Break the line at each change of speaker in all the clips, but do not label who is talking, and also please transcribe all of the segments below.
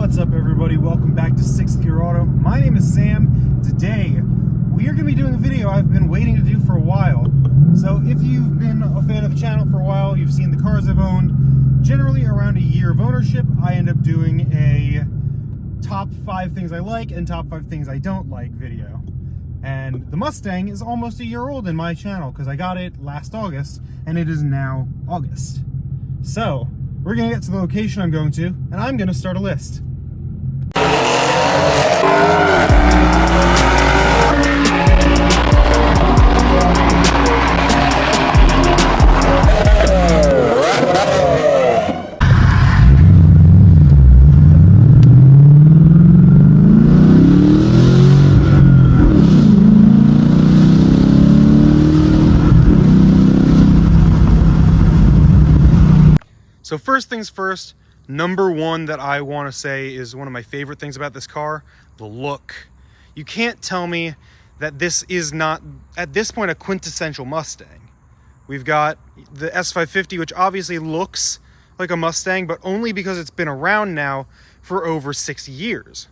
What's up, everybody? Welcome back to 6th Gear Auto. My name is Sam. Today we are going to be doing a video I've been waiting to do for a while. So if you've been a fan of the channel for a while, you've seen the cars I've owned. Generally around a year of ownership, I end up doing a top 5 things I like and top 5 things I don't like video. And the Mustang is almost a year old in my channel because I got it last August and it is now August. So we're going to get to the location I'm going to, and I'm going to start a list. So first things first, number one that I want to say is one of my favorite things about this car, the look. You can't tell me that this is not, at this point, a quintessential Mustang. We've got the S550, which obviously looks like a Mustang, but only because it's been around now for over 6 years.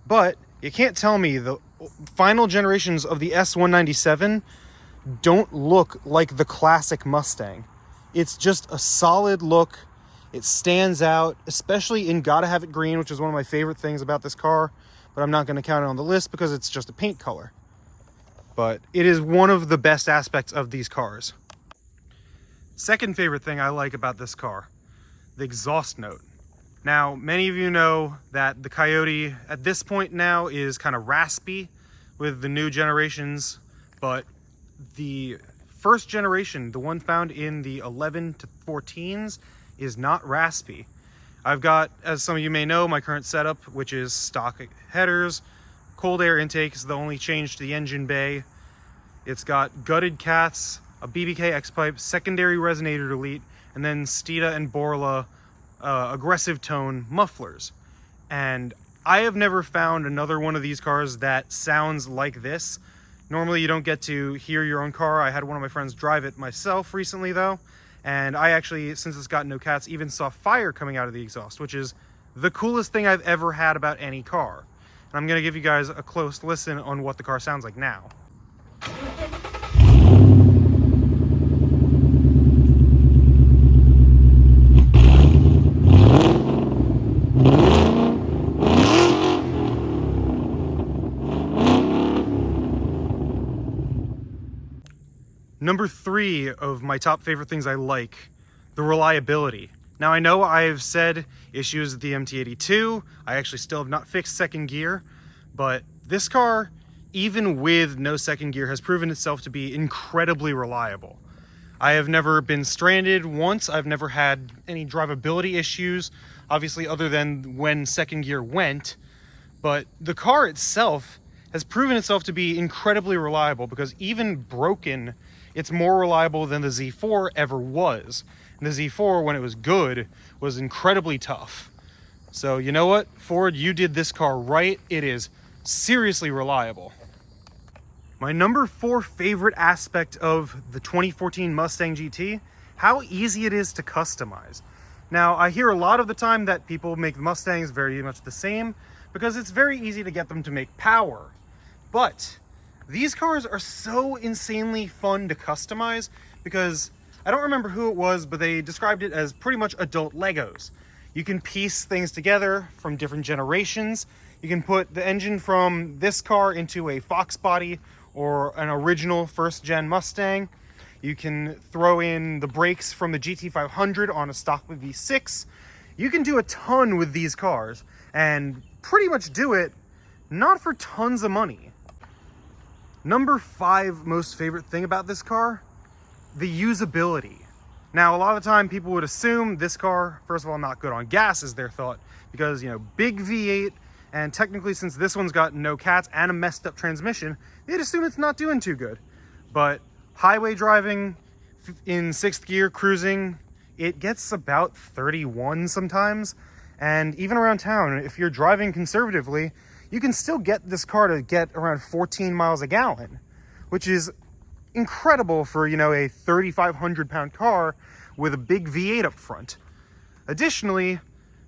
But you can't tell me the final generations of the S197 don't look like the classic Mustang. It's just a solid look. It stands out, especially in Gotta Have It Green, which is one of my favorite things about this car, but I'm not going to count it on the list because it's just a paint color. But it is one of the best aspects of these cars. Second favorite thing I like about this car, the exhaust note. Now, many of you know that the Coyote at this point now is kind of raspy with the new generations, but the first generation, the one found in the 11 to 14s, is not raspy. I've got, as some of you may know, my current setup, which is stock headers, cold air intake is the only change to the engine bay. It's got gutted cats, a BBK X-pipe, secondary resonator delete, and then Steeda and Borla aggressive tone mufflers. And I have never found another one of these cars that sounds like this. Normally you don't get to hear your own car. I had one of my friends drive it myself recently though, and I actually, since it's got no cats, even saw fire coming out of the exhaust, which is the coolest thing I've ever had about any car. And I'm gonna give you guys a close listen on what the car sounds like now. Number 3 of my top favorite things I like, the reliability. Now I know I've said issues with the MT82, I actually still have not fixed second gear, but this car, even with no second gear, has proven itself to be incredibly reliable. I have never been stranded once, I've never had any drivability issues, obviously other than when second gear went, but the car itself has proven itself to be incredibly reliable because even broken, it's more reliable than the Z4 ever was. And the Z4, when it was good, was incredibly tough. So you know what, Ford, you did this car right. It is seriously reliable. My number 4 favorite aspect of the 2014 Mustang GT, how easy it is to customize. Now, I hear a lot of the time that people make Mustangs very much the same because it's very easy to get them to make power. But these cars are so insanely fun to customize because I don't remember who it was, but they described it as pretty much adult Legos. You can piece things together from different generations. You can put the engine from this car into a Fox body or an original first gen Mustang. You can throw in the brakes from the GT500 on a stock V6. You can do a ton with these cars and pretty much do it not for tons of money. Number 5 most favorite thing about this car, the usability. Now, a lot of the time people would assume this car, first of all, not good on gas is their thought because, you know, big V8, and technically since this one's got no cats and a messed up transmission, they'd assume it's not doing too good. But highway driving in 6th gear cruising, it gets about 31 sometimes. And even around town, if you're driving conservatively, you can still get this car to get around 14 miles a gallon, which is incredible for, you know, a 3,500 pound car with a big V8 up front. Additionally,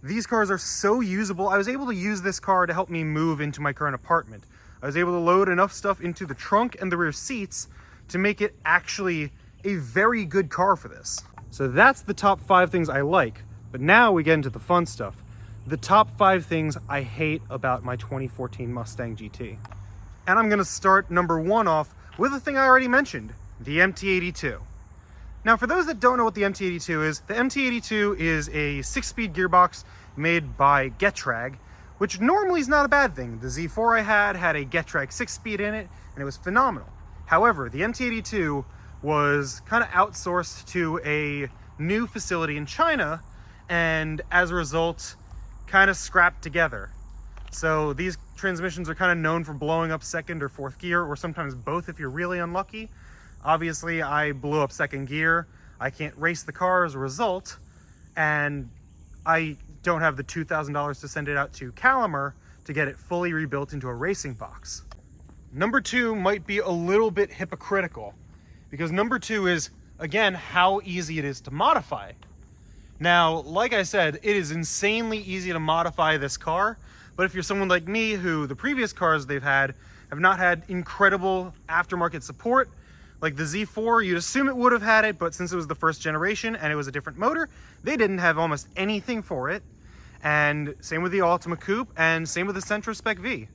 These cars are so usable. I was able to use this car to help me move into my current apartment. I was able to load enough stuff into the trunk and the rear seats to make it actually a very good car for this. So that's the top 5 things I like, but now we get into the fun stuff. The top 5 things I hate about my 2014 Mustang GT. And I'm gonna start number 1 off with a thing I already mentioned, the MT82. Now, for those that don't know what the MT82 is, the MT82 is a 6-speed gearbox made by Getrag, which normally is not a bad thing. The Z4 I had a Getrag 6-speed in it, and it was phenomenal. However, the MT82 was kind of outsourced to a new facility in China, and as a result, kind of scrapped together. So these transmissions are kind of known for blowing up 2nd or 4th gear, or sometimes both if you're really unlucky. Obviously, I blew up 2nd gear. I can't race the car as a result, and I don't have the $2,000 to send it out to Calimer to get it fully rebuilt into a racing box. Number 2 might be a little bit hypocritical, because number 2 is, again, how easy it is to modify. Now, like I said, it is insanely easy to modify this car, but if you're someone like me who the previous cars they've had have not had incredible aftermarket support, like the Z4, you'd assume it would have had it, but since it was the first generation and it was a different motor, they didn't have almost anything for it. And same with the Altima Coupe, and same with the Sentra Spec V.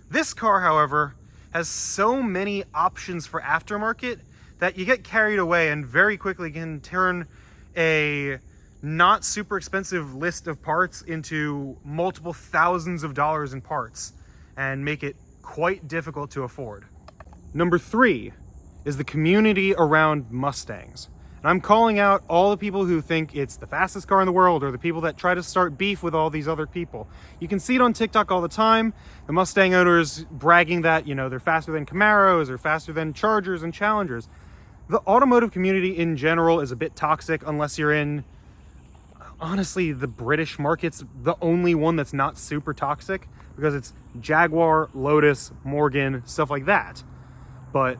This car, however, has so many options for aftermarket that you get carried away and very quickly can turn a not super expensive list of parts into multiple thousands of dollars in parts and make it quite difficult to afford. Number 3 is the community around Mustangs. And I'm calling out all the people who think it's the fastest car in the world, or the people that try to start beef with all these other people. You can see it on TikTok all the time. The Mustang owners bragging that, you know, they're faster than Camaros or faster than Chargers and Challengers. The automotive community in general is a bit toxic unless you're in, honestly, the British market's the only one that's not super toxic, because it's Jaguar, Lotus, Morgan, stuff like that. But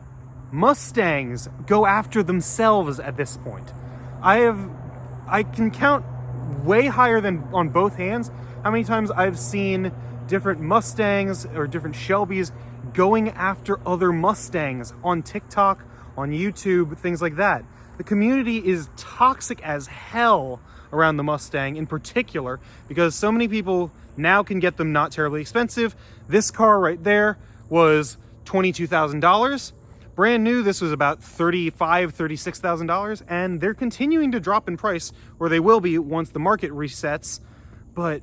Mustangs go after themselves at this point. I can count way higher than on both hands how many times I've seen different Mustangs or different Shelbys going after other Mustangs on TikTok, on YouTube, things like that. The community is toxic as hell around the Mustang in particular, because so many people now can get them not terribly expensive. This car right there was $22,000. Brand new, this was about $35,000, $36,000, and they're continuing to drop in price, or they will be once the market resets. But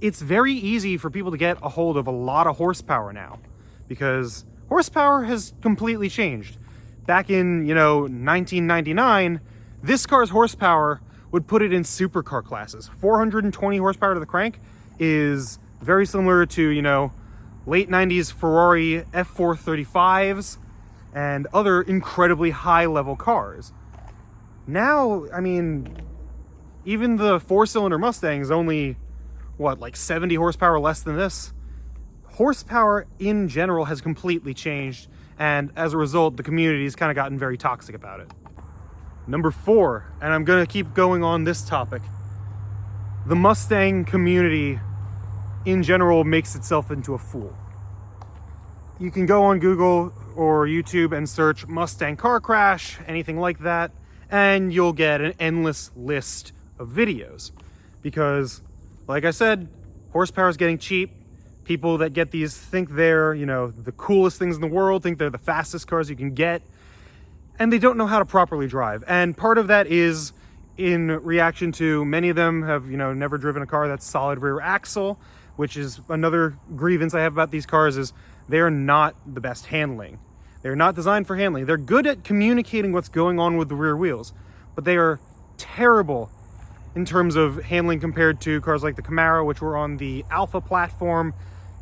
it's very easy for people to get a hold of a lot of horsepower now, because horsepower has completely changed. Back in, 1999, this car's horsepower would put it in supercar classes. 420 horsepower to the crank is very similar to, late 90s Ferrari F435s and other incredibly high level cars. Now, I mean, even the 4-cylinder Mustang is only, like 70 horsepower less than this? Horsepower in general has completely changed, and as a result, the community's kind of gotten very toxic about it. Number 4, and I'm gonna keep going on this topic, the Mustang community in general makes itself into a fool. You can go on Google or YouTube and search Mustang car crash, anything like that, and you'll get an endless list of videos. Because, like I said, horsepower is getting cheap. People that get these think they're, the coolest things in the world, think they're the fastest cars you can get, and they don't know how to properly drive. And part of that is in reaction to many of them have, never driven a car that's solid rear axle, which is another grievance I have about these cars, is they're not the best handling. They're not designed for handling. They're good at communicating what's going on with the rear wheels, but they are terrible in terms of handling compared to cars like the Camaro, which were on the Alpha platform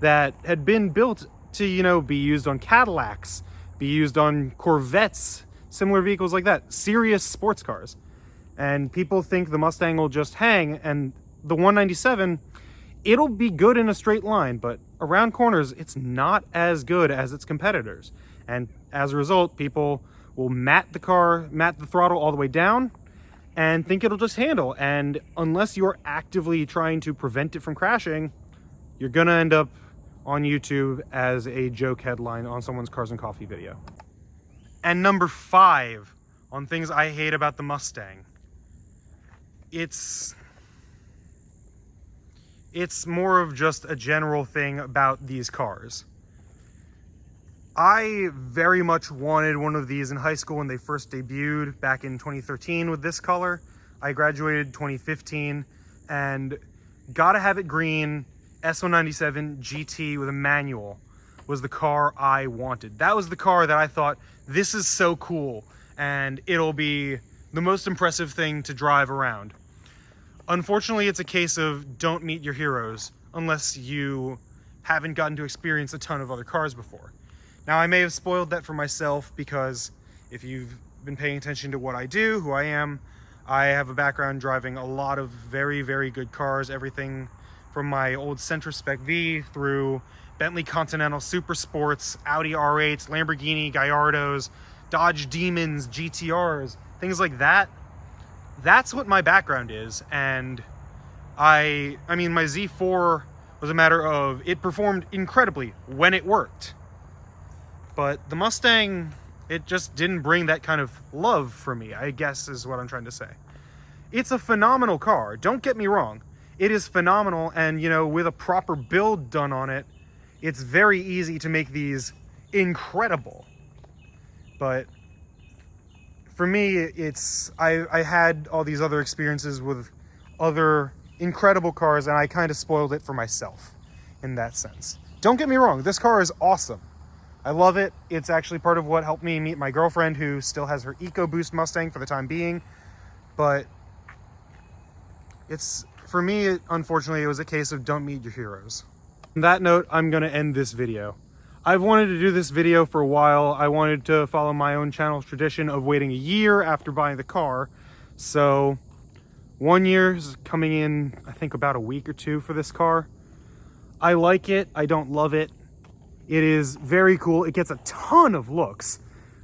that had been built to, be used on Cadillacs, be used on Corvettes, similar vehicles like that, serious sports cars. And people think the Mustang will just hang, and the 197, it'll be good in a straight line, but around corners, it's not as good as its competitors. And as a result, people will mat the throttle all the way down, and think it'll just handle. And unless you're actively trying to prevent it from crashing, you're gonna end up on YouTube as a joke headline on someone's Cars and Coffee video. And number 5 on things I hate about the Mustang. It's more of just a general thing about these cars. I very much wanted one of these in high school when they first debuted back in 2013 with this color. I graduated 2015 and gotta have it green. S197 GT with a manual was the car I wanted. That was the car that I thought, this is so cool and it'll be the most impressive thing to drive around. Unfortunately, it's a case of don't meet your heroes unless you haven't gotten to experience a ton of other cars before. Now, I may have spoiled that for myself because if you've been paying attention to what I do, who I am, I have a background driving a lot of very, very good cars, everything from my old Sentra Spec V through Bentley Continental Super Sports, Audi R8s, Lamborghini Gallardos, Dodge Demons, GTRs, things like that. That's what my background is. And I mean, my Z4 was a matter of, it performed incredibly when it worked. But the Mustang, it just didn't bring that kind of love for me, I guess is what I'm trying to say. It's a phenomenal car, don't get me wrong. It is phenomenal, and you know, with a proper build done on it, it's very easy to make these incredible. But for me, I had all these other experiences with other incredible cars, and I kind of spoiled it for myself in that sense. Don't get me wrong, this car is awesome. I love it. It's actually part of what helped me meet my girlfriend, who still has her EcoBoost Mustang for the time being. But for me, unfortunately, it was a case of don't meet your heroes. On that note, I'm going to end this video. I've wanted to do this video for a while. I wanted to follow my own channel's tradition of waiting a year after buying the car. So 1 year is coming in, I think, about a week or two for this car. I like it. I don't love it. It is very cool. It gets a ton of looks.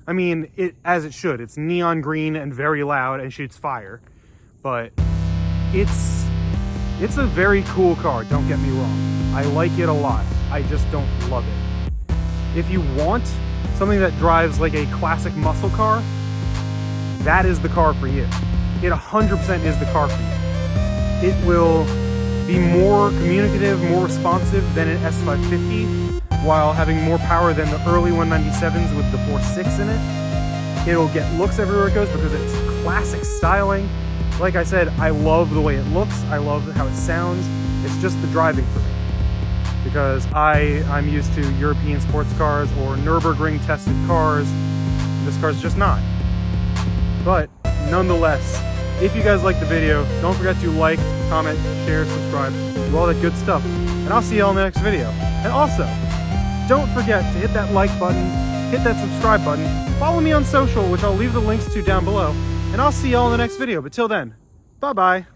I mean, as it should. It's neon green and very loud and shoots fire. But it's a very cool car, don't get me wrong. I like it a lot. I just don't love it. If you want something that drives like a classic muscle car, that is the car for you. It 100% is the car for you. It will be more communicative, more responsive than an S550, while having more power than the early 197s with the 4.6 in it. It'll get looks everywhere it goes because it's classic styling. Like I said, I love the way it looks. I love how it sounds. It's just the driving for me. Because I'm used to European sports cars or Nürburgring tested cars. This car's just not. But nonetheless, if you guys like the video, don't forget to like, comment, share, subscribe, do all that good stuff. And I'll see you all in the next video. And also, don't forget to hit that like button, hit that subscribe button, follow me on social, which I'll leave the links to down below, and I'll see you all in the next video. But till then, bye-bye.